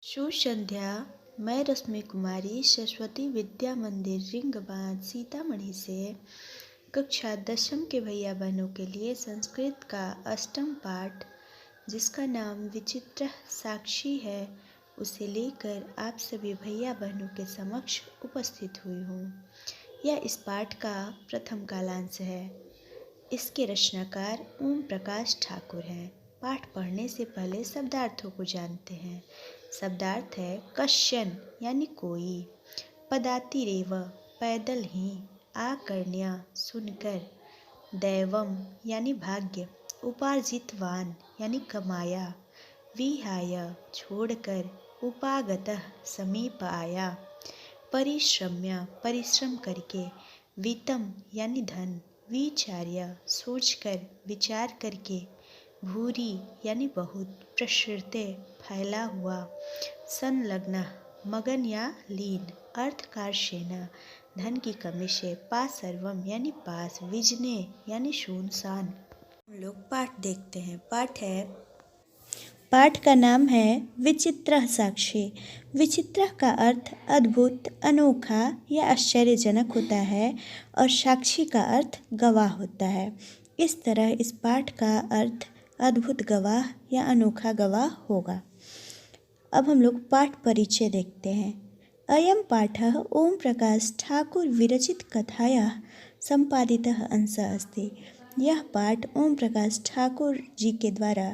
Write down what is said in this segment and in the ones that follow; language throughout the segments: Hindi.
शुभ संध्या। मैं रश्मि कुमारी सरस्वती विद्या मंदिर रिंगबांध सीतामढ़ी से कक्षा 10वीं के भैया बहनों के लिए संस्कृत का अष्टम पाठ, जिसका नाम विचित्र साक्षी है, उसे लेकर आप सभी भैया बहनों के समक्ष उपस्थित हुई हूँ। यह इस पाठ का प्रथम कालांश है। इसके रचनाकार ओम प्रकाश ठाकुर हैं। पाठ पढ़ने से पहले शब्दार्थों को जानते हैं। शब्दार्थ है कश्यन यानी कोई, पदातिरेव पैदल ही, आकर्ण्य सुनकर, दैवम यानी भाग्य, उपार्जितवान यानी कमाया, विहाय छोड़कर, उपागतः समीप आया, परिश्रम्य परिश्रम करके, वित्तम यानी धन, विचार्य सोचकर विचार करके, भूरी यानी बहुत, प्रसृते फैला हुआ, संलग्न मगन या लीन, अर्थकारशेन धन की कमी से, पास सर्वम यानी पास, विजने यानी सुनसान। हम लोग पाठ देखते हैं। पाठ का नाम है विचित्र साक्षी। विचित्र का अर्थ अद्भुत, अनोखा या आश्चर्यजनक होता है और साक्षी का अर्थ गवाह होता है। इस तरह इस पाठ का अर्थ अद्भुत गवाह या अनोखा गवाह होगा। अब हम लोग पाठ परिचय देखते हैं। अयं पाठः ओम प्रकाश ठाकुर विरचित कथायाः संपादितः अंशः अस्ति। यह पाठ ओम प्रकाश ठाकुर जी के द्वारा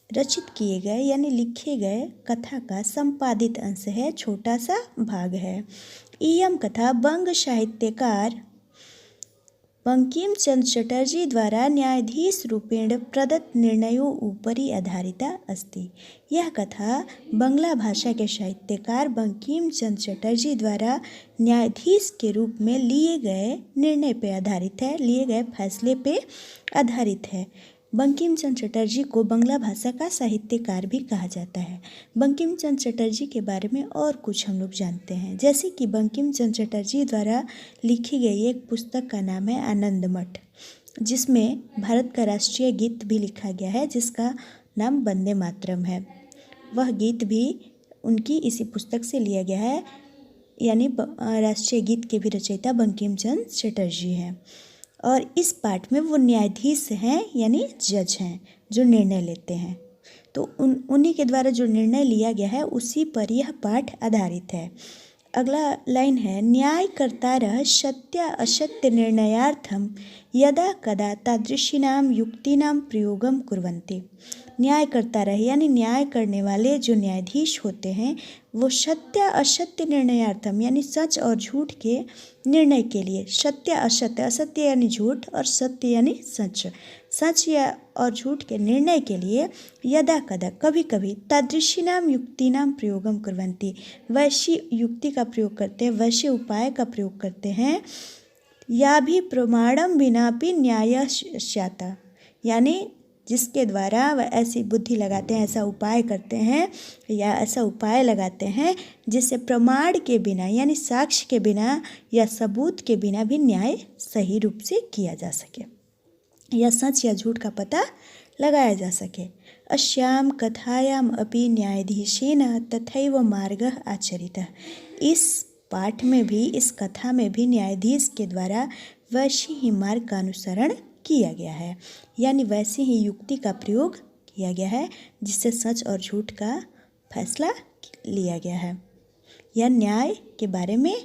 रचित किए गए यानी लिखे गए कथा का संपादित अंश है, छोटा सा भाग है। इयं कथा बंग साहित्यकार बंकिम चंद्र चटर्जी द्वारा न्यायाधीश रूपेण प्रदत्त निर्णयों उपरि आधारिता अस्ति। यह कथा बंगला भाषा के साहित्यकार बंकिम चंद्र चटर्जी द्वारा न्यायाधीश के रूप में लिए गए निर्णय पर आधारित है, लिए गए फैसले पे आधारित है। बंकिम चंद्र चटर्जी को बंगला भाषा का साहित्यकार भी कहा जाता है। बंकिम चंद्र चटर्जी के बारे में और कुछ हम लोग जानते हैं, जैसे कि बंकिम चंद्र चटर्जी द्वारा लिखी गई एक पुस्तक का नाम है आनंद मठ, जिसमें भारत का राष्ट्रीय गीत भी लिखा गया है, जिसका नाम वंदे मातरम है। वह गीत भी उनकी इसी पुस्तक से लिया गया है, यानी राष्ट्रीय गीत के भी रचयिता बंकिम चंद्र चटर्जी हैं। और इस पाठ में वो न्यायाधीश हैं यानी जज हैं जो निर्णय लेते हैं। तो उन्हीं के द्वारा जो निर्णय लिया गया है उसी पर यह पाठ आधारित है। अगला लाइन है न्यायकर्तारः सत्य असत्य निर्णयार्थम यदा कदा तादृशीनाम युक्तिनाम प्रयोगम कुर्वन्ति। न्यायकर्ता रहे यानी न्याय करने वाले जो न्यायाधीश होते हैं वो सत्य असत्य निर्णयार्थम यानी सच और झूठ के निर्णय के लिए, सत्य असत्य, असत्य यानी झूठ और सत्य यानी सच, सच या और झूठ के निर्णय के लिए यदा कदा कभी कभी तादृशीनाम युक्तिनाम प्रयोगम कुर्वन्ति, वैसी युक्ति का प्रयोग करते हैं, वैसे उपाय का प्रयोग करते हैं। या भी प्रमाणम बिनापि न्याय स्यात्, यानी जिसके द्वारा वह ऐसी बुद्धि लगाते हैं, ऐसा उपाय करते हैं या ऐसा उपाय लगाते हैं जिससे प्रमाण के बिना यानी साक्ष्य के बिना या सबूत के बिना भी न्याय सही रूप से किया जा सके या सच या झूठ का पता लगाया जा सके। अस्याम कथायाम अपि न्यायाधीशेन तथैव मार्गः आचरितः। इस पाठ में भी, इस कथा में भी न्यायाधीश के द्वारा वैसे ही मार्ग का अनुसरण किया गया है, यानी वैसे ही युक्ति का प्रयोग किया गया है जिससे सच और झूठ का फैसला लिया गया है या न्याय के बारे में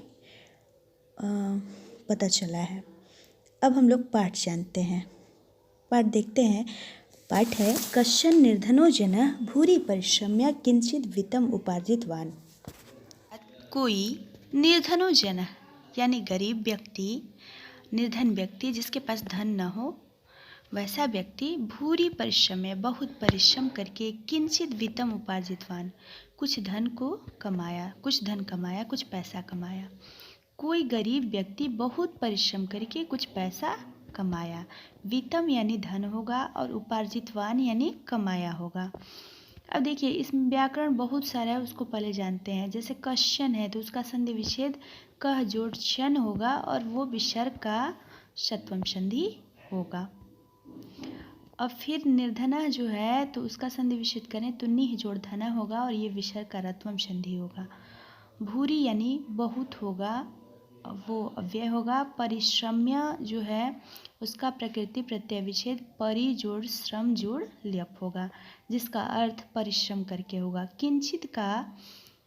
पता चला है। अब हम लोग पाठ जानते हैं, पाठ देखते हैं। पाठ है कश्चन निर्धनो जनः भूरि परिश्रम्य किंचित वित्तम उपार्जितवान। कोई निर्धनो जनः यानी गरीब व्यक्ति, निर्धन व्यक्ति जिसके पास धन न हो, वैसा व्यक्ति भूरी परिश्रम में बहुत परिश्रम करके किंचित वित्तम उपार्जितवान, कुछ धन कमाया, कुछ पैसा कमाया। कोई गरीब व्यक्ति बहुत परिश्रम करके कुछ पैसा कमाया। वित्तम यानी धन होगा और उपार्जितवान यानी कमाया होगा। अब देखिए इसमें व्याकरण बहुत सारा है, उसको पहले जानते हैं। जैसे कश्चन है तो उसका संधि विच्छेद कह जोड़ शन होगा और वो विसर्ग का षत्वम संधि होगा। अब फिर निर्धना जो है तो उसका संधि विच्छेद करें तो निह जोड़ धना होगा और ये विसर्ग का रत्वम संधि होगा। भूरी यानी बहुत होगा, वो अव्यय होगा। परिश्रम्य जो है उसका प्रकृति प्रत्यय विच्छेद परि जोड़ श्रम जोड़ ल्यप होगा, जिसका अर्थ परिश्रम करके होगा। किंचित का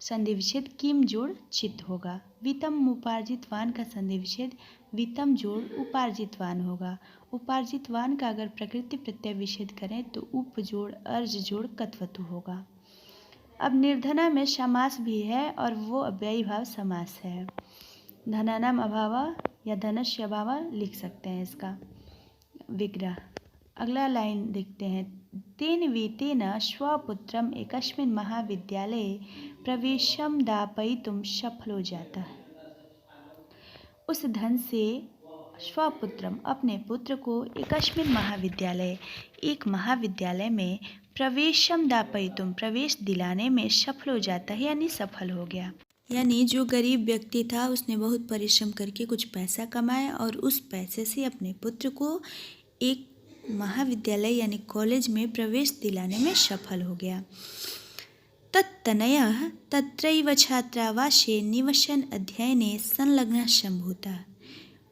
संधि विच्छेद किम जोड़ चित होगा। वितम उपार्जितवान का संधि विच्छेद वितम जोड़ उपार्जितवान होगा। उपार्जितवान का अगर प्रकृति प्रत्यय विच्छेद करें तो उप जोड़ अर्ज जोड़ कत्वतु होगा। अब निर्धना में समास भी है और वो अव्ययी भाव समास है। धनानाम अभाव या धनस्य अभाव लिख सकते हैं इसका विग्रह। अगला लाइन देखते हैं। तेन वीतेन स्वपुत्रम एकस्मिन् महाविद्यालये प्रवेशं दापयितुं सफलो जातः। उस धन से स्वपुत्रम अपने पुत्र को एकस्मिन् महाविद्यालय एक महाविद्यालय में प्रवेशम दापयितुम प्रवेश दिलाने में सफल हो जाता है, यानी सफल हो गया। यानी जो गरीब व्यक्ति था उसने बहुत परिश्रम करके कुछ पैसा कमाया और उस पैसे से अपने पुत्र को एक महाविद्यालय यानी कॉलेज में प्रवेश दिलाने में सफल हो गया। तत्तनयः तत्रैव छात्रावासे निवसन अध्ययने संलग्नः सम्भूतः।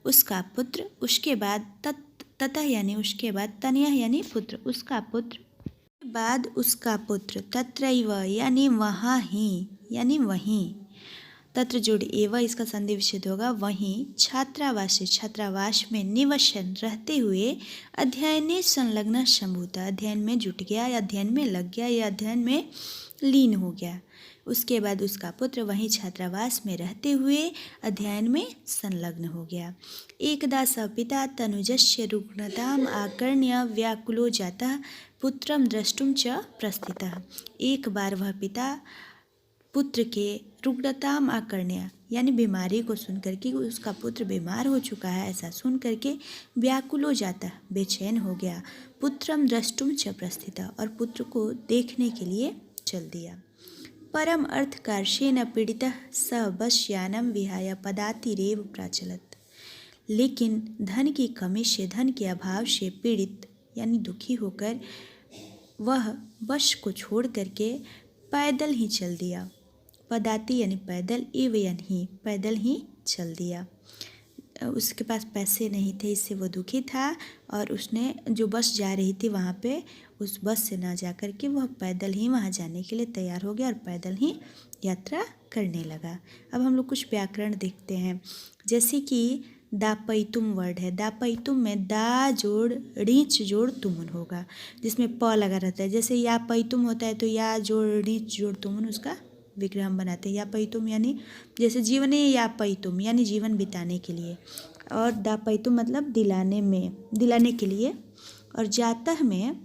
उसका पुत्र उसके बाद ततः यानी उसके बाद, तनयः यानी पुत्र, उसका पुत्र बाद उसका पुत्र, तत्रैव यानी वहाँ ही यानी वहीं, तत्र जोड़ एवं इसका संधि विच्छेद होगा, वहीं छात्रावास छात्रावास में निवसन रहते हुए अध्ययन संलग्न सम्भूता अध्ययन में जुट गया या अध्ययन में लग गया या अध्ययन में लीन हो गया। उसके बाद उसका पुत्र वहीं छात्रावास में रहते हुए अध्ययन में संलग्न हो गया। एकदा स पिता तनुजस्य रुग्णताम आकर्ण्य व्याकुलो जातः पुत्रम द्रष्टुम च प्रस्थितः। एक बार वह पिता पुत्र के रुग्णताम आकर्ण्य यानी बीमारी को सुन करके, उसका पुत्र बीमार हो चुका है ऐसा सुन करके, व्याकुल हो जाता बेचैन हो गया, पुत्रम द्रष्टुम च प्रस्थितः और पुत्र को देखने के लिए चल दिया। परम अर्थकार्षेण पीड़ितः स वश्यानम विहाय पदातिरेव प्राचलत। लेकिन धन की कमी से, धन के अभाव से पीड़ित यानी दुखी होकर वह वश को छोड़ करके पैदल ही चल दिया। पदाति यानी पैदल, एव यानी पैदल ही चल दिया। उसके पास पैसे नहीं थे इससे वो दुखी था और उसने जो बस जा रही थी वहाँ पे उस बस से ना जा कर के वह पैदल ही वहाँ जाने के लिए तैयार हो गया और पैदल ही यात्रा करने लगा। अब हम लोग कुछ व्याकरण देखते हैं। जैसे कि दापैतुम वर्ड है, दापैतुम में दा जोड़ रीच जोड़ तुमुन होगा जिसमें प लगा रहता है। जैसे या पैतुम होता है तो या जोड़ रीच जोड़ तुमुन उसका विग्रह हम बनाते हैं। या पैतुम यानी जैसे जीवने या पैतुम यानी जीवन बिताने के लिए, और दापैतुम मतलब दिलाने में, दिलाने के लिए, और जातः में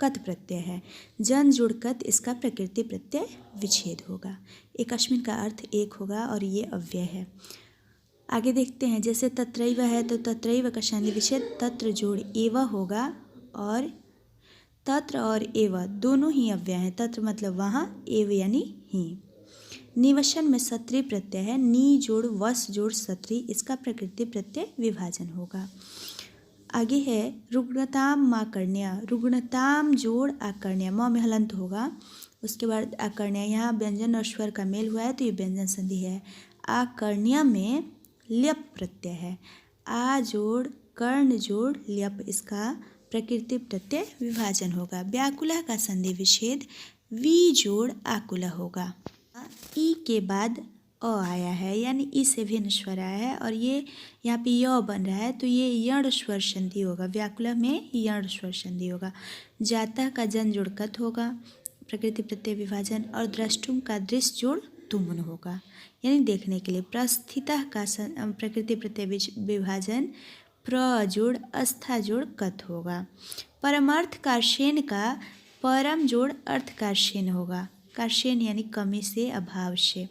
कत प्रत्यय है, जन जुड़ कत इसका प्रकृति प्रत्यय विच्छेद होगा। एकस्मिन का अर्थ एक होगा और ये अव्यय है। आगे देखते हैं। जैसे तत्रैव है तो तत्रैव का संधि विच्छेद तत्र जोड़ एव होगा और तत्र और एव दोनों ही अव्यय हैं। तत्र मतलब वहाँ, एव यानी ही। निवसन में सत्री प्रत्यय है, नी जोड़ वस जोड़ सत्री इसका प्रकृति प्रत्यय विभाजन होगा। आगे है रुग्णताम माकर्ण्य, रुग्णताम जोड़ आकर्ण्य, म में हलंत होगा, उसके बाद आकर्ण्य, यहाँ व्यंजन और स्वर का मेल हुआ है तो ये व्यंजन संधि है। आकर्ण्य में ल्यप प्रत्यय है, आ जोड़ कर्ण जोड़ ल्यप इसका प्रकृति प्रत्यय विभाजन होगा। व्याकुला का संधि विच्छेद वी जोड़ आकुला होगा। ई के बाद अ आया है यानी ई से भिन्न स्वर आया है और ये यहाँ पे य बन रहा है तो ये यण स्वर संधि होगा। व्याकुला में यण स्वर संधि होगा। जाता का जन जोड़ कत होगा, प्रकृति प्रत्यय विभाजन, और द्रष्टुम का दृश्य जोड़ तुमुन होगा यानी देखने के लिए। प्रस्थितः का प्रकृति प्रत्यय विभाजन प्र जोड़ अस्था जोड़ कत होगा। परमार्थ कार्षेण का परम जोड़ अर्थ कार्षेण होगा। कार्षेण यानी कमी से, अभाव से।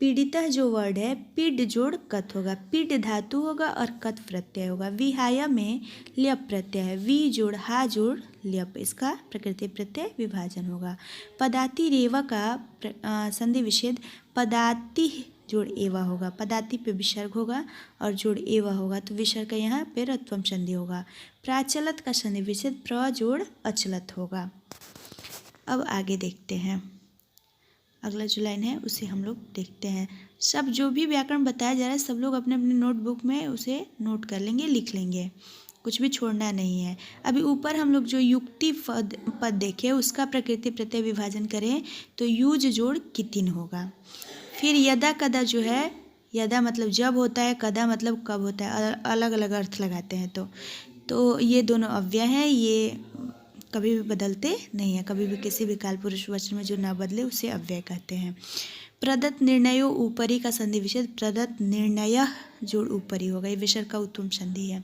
पीड़ितः जो वर्ड है पीड जोड़ कत होगा, पीड धातु होगा और कत प्रत्यय होगा। विहाय में ल्यप प्रत्यय है, वी जोड़ हा जोड़ ल्यप इसका प्रकृति प्रत्यय विभाजन होगा। पदाति रेवा का संधि विच्छेद पदाति जोड़ एवा होगा। पदाति पे विसर्ग होगा और जोड़ एवा होगा तो विसर्ग का यहाँ पे रत्वम संधि होगा। प्राचलत का संधि विच्छेद प्र जोड़ अचलत होगा। अब आगे देखते हैं, अगला जो लाइन है उसे हम लोग देखते हैं। सब जो भी व्याकरण बताया जा रहा है सब लोग अपने अपने नोटबुक में उसे नोट कर लेंगे, लिख लेंगे, कुछ भी छोड़ना नहीं है। अभी ऊपर हम लोग जो युक्ति पद देखे उसका प्रकृति प्रत्यय विभाजन करें तो यूज जोड़ कितिन होगा। फिर यदा कदा जो है, यदा मतलब जब होता है, कदा मतलब कब होता है, अलग अलग अर्थ लगाते हैं। तो ये दोनों अव्यय हैं, ये कभी भी बदलते नहीं है। कभी भी किसी भी काल पुरुष वचन में जो ना बदले उसे अव्यय कहते हैं। प्रदत्त निर्णयो ऊपरी का संधि विच्छेद प्रदत्त निर्णय जोड़ ऊपरी होगा, ये विसर्ग का उत्तम संधि है।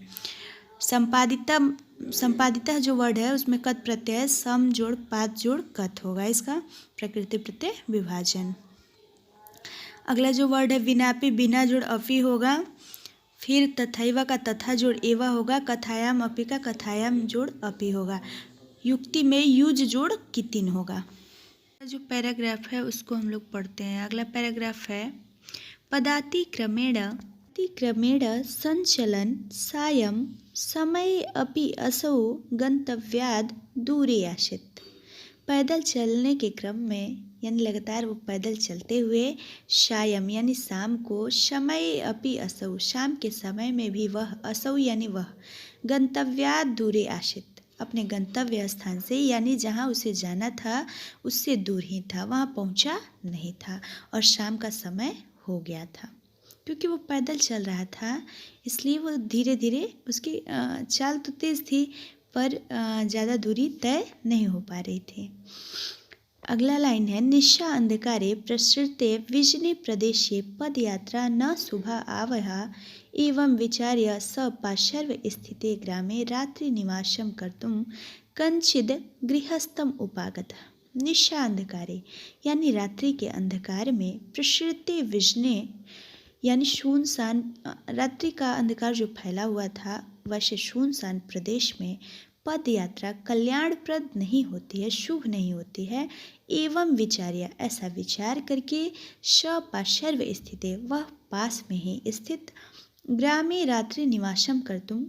संपादिता जो वर्ड है उसमें कत प्रत्यय सम जोड़ पाद जोड़ कत होगा, इसका प्रकृति प्रत्यय विभाजन। अगला जो वर्ड है विनापि, बिना जोड़ अपि होगा। फिर तथैवा का तथा जोड़ एवा होगा। कथायाम अपि का कथायाम जोड़ अपि होगा। युक्ति में यूज जोड़ कितिन होगा। जो पैराग्राफ है उसको हम लोग पढ़ते हैं। अगला पैराग्राफ है पदाति क्रमेण संचलन सायं समय अपि असौ गंतव्याद दूरे आशित। पैदल चलने के क्रम में यानी लगातार वो पैदल चलते हुए सायं यानी शाम को, समय अपि असौ शाम के समय में भी वह, असौ यानी वह, गंतव्याद दूरे आशित अपने गंतव्य स्थान से यानी जहाँ उसे जाना था उससे दूर ही था, वहाँ पहुँचा नहीं था और शाम का समय हो गया था। क्योंकि वो पैदल चल रहा था इसलिए वो धीरे धीरे, उसकी चाल तो तेज़ थी पर ज़्यादा दूरी तय नहीं हो पा रही थी। अगला लाइन है निशा अंधकारे प्रसृते विजने प्रदेशे पदयात्रा न शुभा आवह एवं विचार्य स पार्श्व स्थिते ग्रामे रात्रि निवासं कर्तुं कंचिद गृहस्थम उपागतः। निशा अंधकारे यानी रात्रि के अंधकार में, प्रसृते विजने यानी शूनसान, रात्रि का अंधकार जो फैला हुआ था वैसे शूनसान प्रदेश में पद यात्रा कल्याणप्रद नहीं होती है, शुभ नहीं होती है। एवं विचार्य ऐसा विचार करके, स पार्श्व स्थिते वह पास में ही स्थित, ग्रामे रात्रि निवासम कर्तुम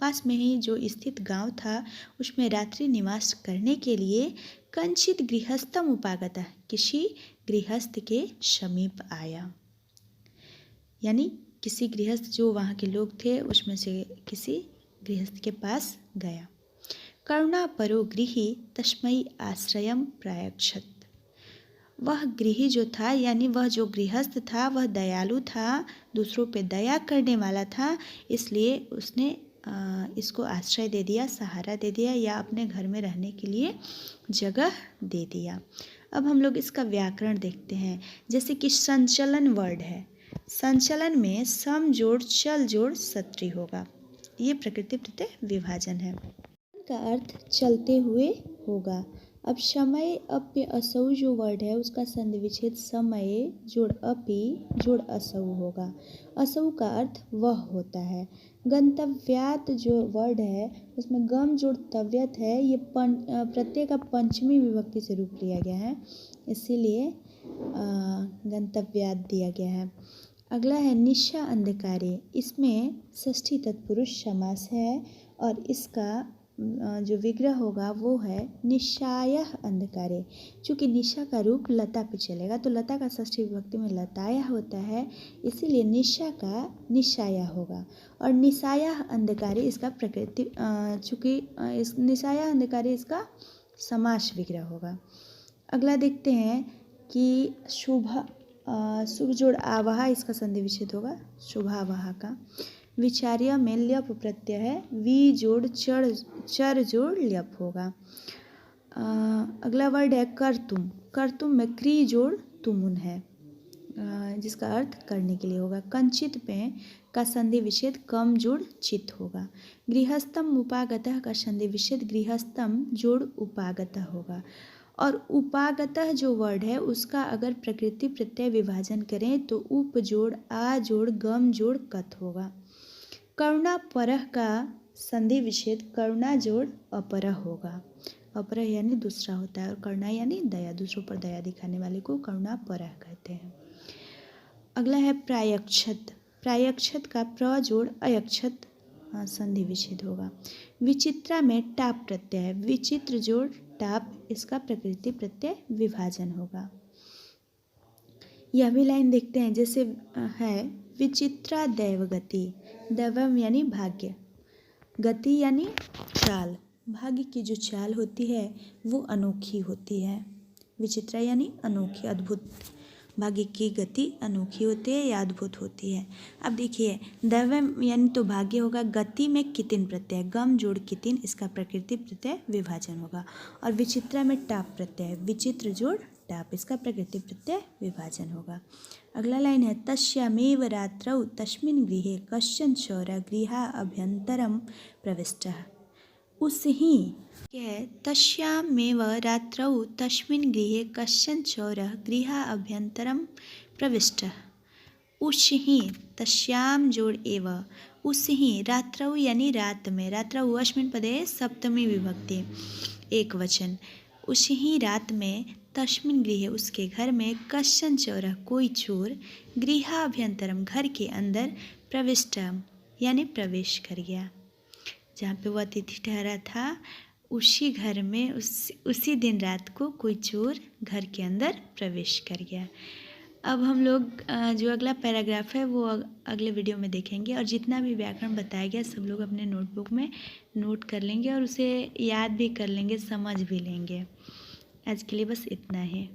पास में ही जो स्थित गांव था उसमें रात्रि निवास करने के लिए, कंचित गृहस्थम उपागतः किसी गृहस्थ के समीप आया, यानी किसी गृहस्थ जो वहाँ के लोग थे उसमें से किसी गृहस्थ के पास गया। करुणा परो गृही तस्मै आश्रयम प्रायक्षत। वह गृही जो था यानी वह जो गृहस्थ था वह दयालु था, दूसरों पे दया करने वाला था, इसलिए उसने इसको आश्रय दे दिया, सहारा दे दिया या अपने घर में रहने के लिए जगह दे दिया। अब हम लोग इसका व्याकरण देखते हैं। जैसे कि संचलन वर्ड है, संचलन में सम जोड़ चल जोड़ सत्री होगा, ये प्रकृति प्रत्यय विभाजन है। का अर्थ चलते हुए होगा। अब समय अप्य असौ जो वर्ड है उसका संधि विच्छेद समय जोड़ अपि जोड़ असौ होगा। असौ का अर्थ वह होता है। गंतव्यात जो वर्ड है उसमें गम जोड़ तव्यत है, ये प्रत्यय का पंचमी विभक्ति से रूप लिया गया है, इसीलिए गंतव्यात दिया गया है। अगला है निशा अंधकारे, इसमें षष्ठी तत्पुरुष समास है और इसका जो विग्रह होगा वो है निशायः अंधकारे। चूँकि निशा का रूप लता पे चलेगा तो लता का षष्ठी विभक्ति में लताया होता है, इसीलिए निशा का निशाया होगा। और निशाया अंधकारे इसका प्रकृति, चूँकि इस निशाया अंधकारे इसका समास विग्रह होगा। अगला देखते हैं कि शुभ जोड़ आवाह, इसका संधि विच्छेद होगा शुभावाह का। विचार्य में ल्यप प्रत्यय है, वी जोड़ चर जोड़ ल्यप होगा। अगला वर्ड है कर्तुम, कर्तुम में क्री जोड़ तुमुन है, जिसका अर्थ करने के लिए होगा। कंचित पे का संधि विच्छेद कम जोड़ चित होगा। गृहस्थम उपागतः का संधि विच्छेद गृहस्थम जोड़ उपागतः होगा। और उपागतः जो वर्ड है उसका अगर प्रकृति प्रत्यय विभाजन करें तो उप जोड़ आ जोड़ गम जोड़ कत होगा। करुणा परह का संधि विच्छेद करुणा जोड़ अपरह होगा। अपरह यानी दूसरा होता है और करुणा यानी दया, दूसरों पर दया दिखाने वाले को करुणा परह कहते हैं। अगला है प्रायक्षत। प्रायक्षत का प्र जोड़ अयक्षत संधि विच्छेद होगा। विचित्रा में टाप प्रत्यय है। विचित्र जोड़ टाप, इसका प्रकृति प्रत्यय विभाजन होगा। यह भी लाइन देखते हैं, जैसे है विचित्रा दैवगति। दैवम यानी भाग्य, गति यानी चाल। भाग्य की जो चाल होती है वो अनोखी होती है। विचित्रा यानी अनोखी, अद्भुत। भाग्य की गति अनोखी होती है या अद्भुत होती है। अब देखिए, दैवम यानी तो भाग्य होगा। गति में कितिन प्रत्यय, गम जोड़ कितिन, इसका प्रकृति प्रत्यय विभाजन होगा। और विचित्रा में टाप प्रत्यय, विचित्र जोड़ टाप, इसका प्रकृति प्रत्यय विभाजन होगा। अगला लाइन है तस्यामेव रात्रौ तस्मिन् गृहे कश्चन चोरः गृहाभ्यन्तरं प्रविष्टः। उस ही के तस्यामेव रात्रौ तस्मिन् गृहे कश्चन चोरः गृहाभ्यन्तरं प्रविष्टः। उस ही, तस्याम जोड़ एव, उस ही, रात्रौ यानी रात में, रात्रौ अस्मिन् पदे सप्तमी विभक्ति एक वचन। उस ही रात में, तस्मिन् गृहे उसके घर में, कश्चन चोरः कोई चोर, गृहाभ्यन्तरम घर के अंदर, प्रविष्टम यानी प्रवेश कर गया। जहाँ पे वह अतिथि ठहरा था उसी घर में उसी दिन रात को कोई चोर घर के अंदर प्रवेश कर गया। अब हम लोग जो अगला पैराग्राफ है वो अगले वीडियो में देखेंगे, और जितना भी व्याकरण बताया गया सब लोग अपने नोटबुक में नोट कर लेंगे और उसे याद भी कर लेंगे, समझ भी लेंगे। आज के लिए बस इतना है।